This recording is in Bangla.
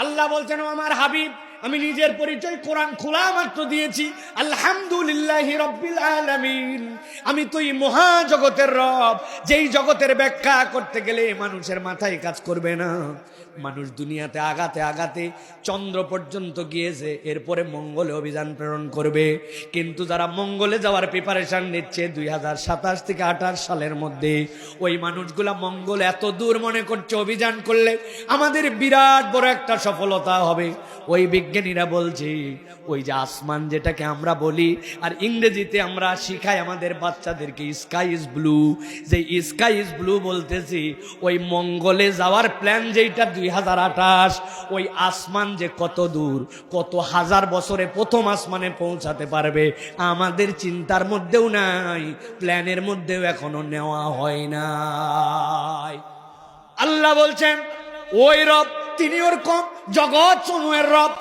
আল্লাহ বলছেন, আমার হাবিব, আমি নিজের পরিচয় কোরআন খোলা মাত্র দিয়েছি, আলহামদুলিল্লাহি রাব্বিল আলামিন। আমি তো এই মহাজগতের রব, যেই জগতের ব্যাখ্যা করতে গেলে মানুষের মাথায় কাজ করবে না। মানুষ দুনিয়াতে আগাতে আগাতে চন্দ্র পর্যন্ত গিয়েছে, এরপরে মঙ্গলে অভিযান প্রেরণ করবে। কিন্তু যারা মঙ্গলে যাওয়ার প্রিপারেশন নিচ্ছে 2027 থেকে 28 সালের মধ্যে, ওই মানুষগুলা মঙ্গল এত দূর মনে করছে অভিযান করলে আমাদের বিরাট বড় একটা সফলতা হবে। ওই বিজ্ঞানীরা বলছে, ওই যে আসমান যেটাকে আমরা বলি আর ইংরেজিতে আমরা শিখাই আমাদের বাচ্চাদেরকে স্কাই ইজ ব্লু, যে স্কাই ইজ ব্লু বলতেছি, ওই মঙ্গলে যাওয়ার প্ল্যান যেটা 2028, ওই আসমান যে কত দূর, কত হাজার বছরে প্রথম আসমানে পৌঁছাতে পারবে আমাদের চিন্তার মধ্যেও নাই, প্ল্যানের মধ্যেও এখনো নেওয়া হয় নাই। আল্লাহ বলছেন, ওই রব তিনি ওরকম জগৎ সমূহের রব।